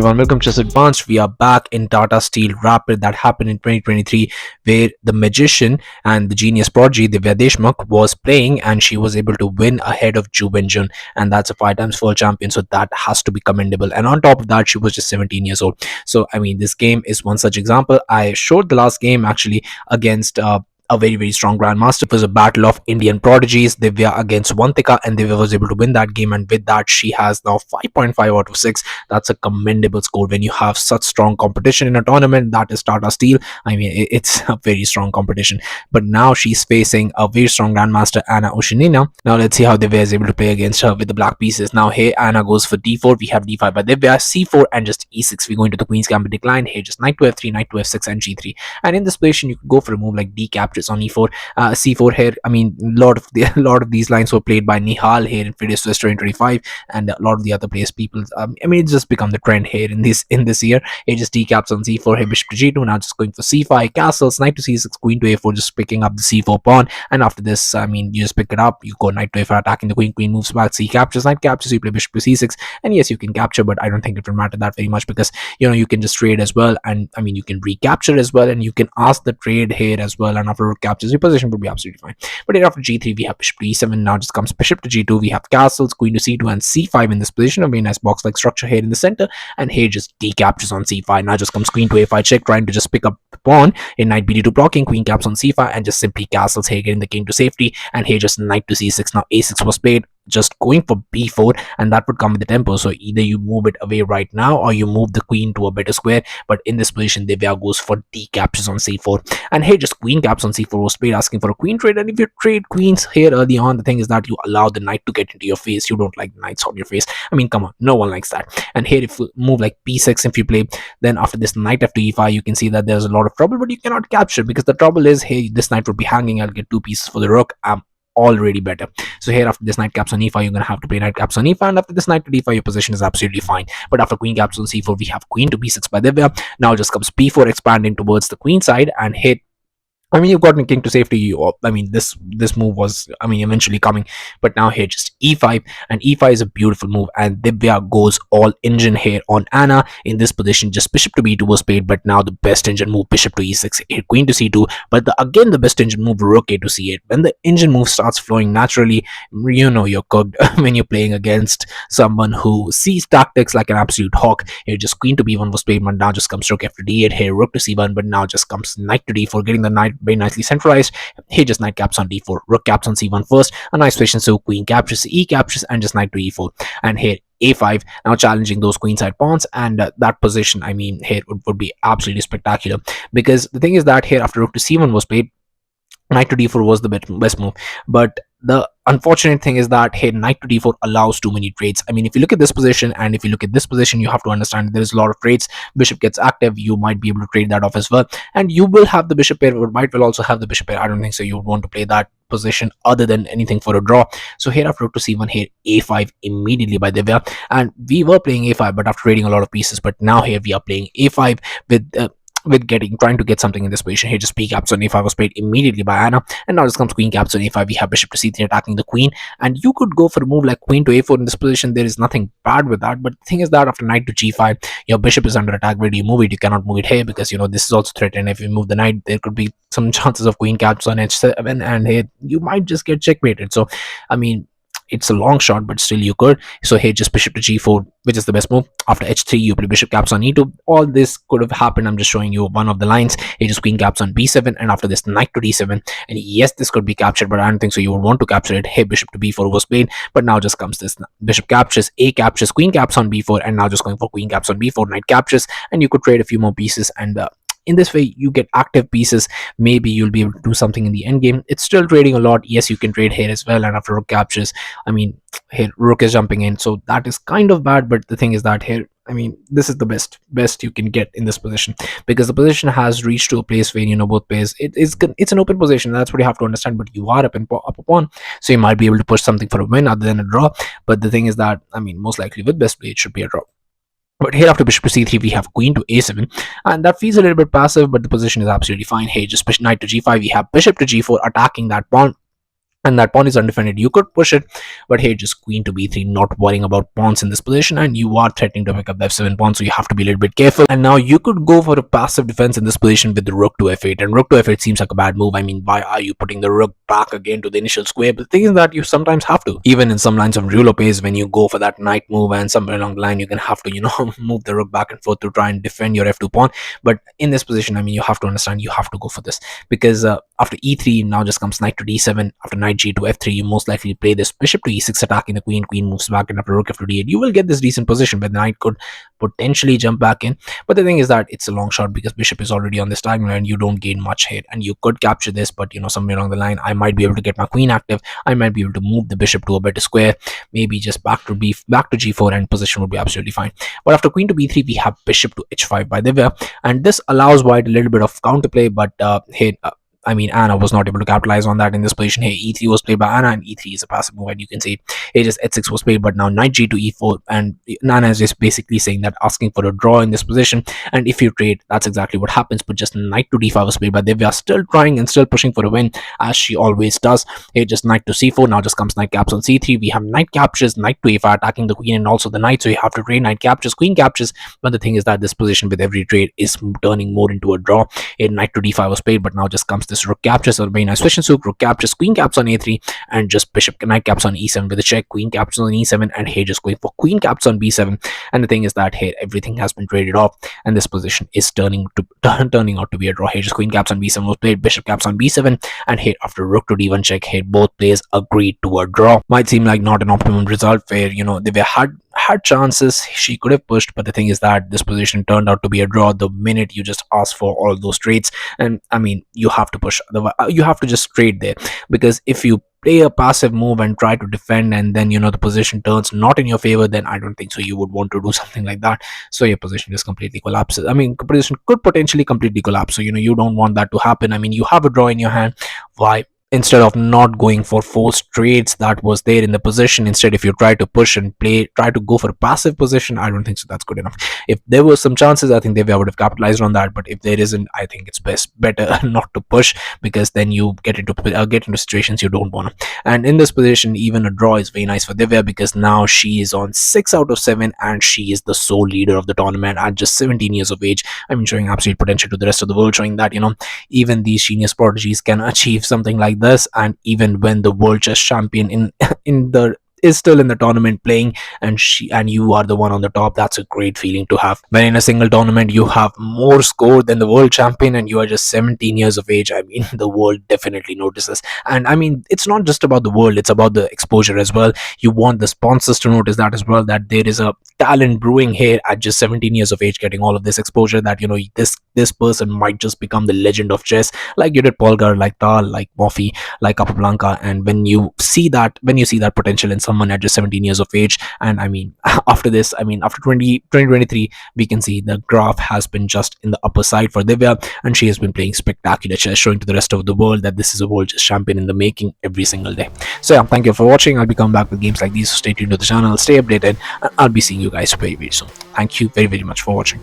everyone, welcome to Chess Advanced. We are back in Tata Steel Rapid that happened in 2023, where the magician and the genius prodigy Divya Deshmukh was playing, and she was able to win ahead of Ju Jun, and that's a 5 times world champion, so that has to be commendable. And on top of that, she was just 17 years old. So I mean, this game is one such example. I showed the last game actually against a very strong grandmaster. It was a battle of Indian prodigies, Divya against Vantika, and Divya was able to win that game, and with that she has now 5.5 out of 6. That's a commendable score when you have such strong competition in a tournament that is Tata Steel. I mean, it's a very strong competition. But now she's facing a very strong grandmaster, Anna Ushenina. Now let's see how Divya is able to play against her with the black pieces. Now here Anna goes for d4, we have d5 by Divya, c4 and just e6. We go into the queen's gambit decline. Here just knight to f3, knight to f6 and g3. And in this position you could go for a move like d captures on e4, c4 here. I mean, a lot of these lines were played by Nihal here in Fidesz 2025, and a lot of the other players people. I mean, it's just become the trend here in this year. It just decaps on c4, here bishop to g2. Now just going for c5, castles, knight to c6, queen to a4, just picking up the c4 pawn. And after this, I mean, you just pick it up, you go knight to a4, attacking the queen. Queen moves back, c captures, knight captures, you play bishop to c6. And yes, you can capture, but I don't think it will matter that very much, because you can just trade as well, and I mean, you can recapture as well, and you can ask the trade here as well. And after rook captures, your position would be absolutely fine. But here after g3, we have bishop to e7. Now just comes bishop to g2. We have castles, queen to c2 and c5 in this position. A very nice box-like structure here in the center, and here just decaptures on c5. Now just comes queen to a5 check, trying to just pick up the pawn in knight bd2 blocking. Queen caps on c5 and just simply castles here, getting the king to safety. And here just knight to c6. Now a6 was played, just going for b4, and that would come with the tempo. So either you move it away right now, or you move the queen to a better square. But in this position, Divya goes for d captures on c4, and here just queen caps on c4 was played, asking for a queen trade. And if you trade queens here early on, the thing is that you allow the knight to get into your face. You don't like knights on your face. I mean, come on, no one likes that. And here if you move like b6, if you play, then after this knight f2 e5, you can see that there's a lot of trouble, but you cannot capture, because the trouble is, hey, this knight would be hanging. I'll get 2 pieces for the rook. Already better. So here after this knight caps on e5, you're gonna have to play knight caps on e5, and after this knight to d5, your position is absolutely fine. But after queen caps on c4, we have queen to b6 by Divya. Now just comes b4, expanding towards the queen side, and hit. I mean, you've gotten king to safety. I mean, this move was, I mean, eventually coming. But now here just e5, and e5 is a beautiful move, and Divya goes all engine here on Anna. In this position, just bishop to b2 was played, but now the best engine move, bishop to e6, here queen to c2. But again, the best engine move, rook a to c8. When the engine move starts flowing naturally, you're cooked when you're playing against someone who sees tactics like an absolute hawk. Here just queen to b1 was played, but now just comes rook f to d8, here rook to c1, but now just comes knight to d4, getting the knight very nicely centralized. Here just knight caps on d4, rook caps on c1 first, a nice position, so queen captures, e captures, and just knight to e4. And here a5, now challenging those queenside pawns, and that position, I mean, here would be absolutely spectacular, because the thing is that here after rook to c1 was played, knight to d4 was the best move. But the unfortunate thing is that here knight to d4 allows too many trades. I mean, if you look at this position and if you look at this position, you have to understand there is a lot of trades. Bishop gets active, you might be able to trade that off as well, and you will have the bishop pair, but might will also have the bishop pair. I don't think so you would want to play that position other than anything for a draw. So here after rook to c1, here a5 immediately by Divya, and we were playing a5 but after trading a lot of pieces. But now here we are playing a5 with trying to get something in this position. Here just b caps on a5 was played immediately by Anna, and now just comes queen caps on a5. We have bishop to c3 attacking the queen, and you could go for a move like queen to a4 in this position. There is nothing bad with that, but the thing is that after knight to g5, your bishop is under attack. Where do you move it? You cannot move it here, because this is also threatened. If you move the knight, there could be some chances of queen caps on h7, and here you might just get checkmated. So I mean, it's a long shot, but still you could. So here just bishop to g4, which is the best move. After h3, you play bishop caps on e2. All this could have happened. I'm just showing you one of the lines. Here just queen caps on b7, and after this knight to d7, and yes, this could be captured, but I don't think so you would want to capture it. Here bishop to b4 was played, but now just comes this bishop captures, a captures, queen caps on b4, and now just going for queen caps on b4, knight captures, and you could trade a few more pieces, and in this way you get active pieces. Maybe you'll be able to do something in the end game. It's still trading a lot. Yes, you can trade here as well, and after rook captures, I mean, here rook is jumping in, so that is kind of bad. But the thing is that here, I mean, this is the best you can get in this position, because the position has reached to a place where both players, it's an open position. That's what you have to understand. But you are up a pawn, so you might be able to push something for a win other than a draw. But the thing is that, I mean, most likely with best play it should be a draw. But here after bishop to c3, we have queen to a7, and that feels a little bit passive, but the position is absolutely fine. Here just knight to g5, we have bishop to g4 attacking that pawn. and that pawn is undefended. You could push it, but hey, just queen to b3, not worrying about pawns in this position, and you are threatening to pick up the f7 pawn, so you have to be a little bit careful. And now you could go for a passive defense in this position with the rook to f8, and rook to f8 seems like a bad move. I mean, why are you putting the rook back again to the initial square? But the thing is that you sometimes have to, even in some lines of Rulo pace, when you go for that knight move and somewhere along the line you can have to, move the rook back and forth to try and defend your f2 pawn. But in this position, I mean, you have to understand you have to go for this, because after e3 now just comes knight to d7. After knight g to f3, you most likely play this bishop to e6, attacking the queen. Queen moves back, and after rook f to d8, you will get this decent position where the knight could potentially jump back in. But the thing is that it's a long shot, because bishop is already on this diagonal and you don't gain much here. And you could capture this, but somewhere along the line I might be able to get my queen active. I might be able to move the bishop to a better square, maybe just back to g4, and position would be absolutely fine. But after queen to b3, we have bishop to h5 by Divya, and this allows white a little bit of counterplay. But here, I mean, Anna was not able to capitalize on that in this position. Here, e3 was played by Anna, and e3 is a passive move, and you can see here just h6 was played, but now knight g to e4, and Anna is just basically saying that, asking for a draw in this position. And if you trade, that's exactly what happens. But just knight to d5 was played by Divya, still trying and still pushing for a win, as she always does. Here, just knight to c4. Now just comes knight caps on c3. We have knight captures, knight to a5, attacking the queen and also the knight. So you have to trade knight captures, queen captures. But the thing is that this position with every trade is turning more into a draw. Here, knight to d5 was played, but now just comes this rook captures, or very nice fish and souk. Rook captures, queen caps on a3, and just bishop knight caps on e7 with a check. Queen captures on e7, and here just going for queen caps on b7. And the thing is that here everything has been traded off, and this position is turning out to be a draw. Here just queen caps on b7 was played, bishop caps on b7, and here after rook to d1 check, here both players agreed to a draw. Might seem like not an optimum result, where they had chances, she could have pushed, but the thing is that this position turned out to be a draw the minute you just asked for all those trades. And I mean, you have to push, you have to just trade there, because if you play a passive move and try to defend, and then the position turns not in your favor, then I don't think so you would want to do something like that. So your position just completely collapses. I mean, position could potentially completely collapse, so you don't want that to happen. I mean, you have a draw in your hand. Why, instead of not going for forced trades that was there in the position, instead if you try to push and try to go for a passive position, I don't think so that's good enough. If there were some chances, I think they would have capitalized on that, but if there isn't, I think it's better not to push, because then you get into situations you don't want to. And in this position, even a draw is very nice for Divya, because now she is on 6 out of 7, and she is the sole leader of the tournament at just 17 years of age. I mean, showing absolute potential to the rest of the world, showing that even these genius prodigies can achieve something like this. And even when the world chess champion in the is still in the tournament playing, and you are the one on the top, that's a great feeling to have. When in a single tournament you have more score than the world champion, and you are just 17 years of age, I mean, the world definitely notices. And I mean, it's not just about the world, it's about the exposure as well. You want the sponsors to notice that as well, that there is a talent brewing here at just 17 years of age, getting all of this exposure, that this person might just become the legend of chess, like you did Polgar, like Tal, like Moffy, like Capablanca. And when you see that potential in someone at just 17 years of age, and I mean, after this, I mean, after 2023, we can see the graph has been just in the upper side for Divya, and she has been playing spectacular chess, showing to the rest of the world that this is a world chess champion in the making every single day. So yeah, thank you for watching. I'll be coming back with games like these, so stay tuned to the channel, stay updated, and I'll be seeing you guys very, very soon. Thank you very, very much for watching.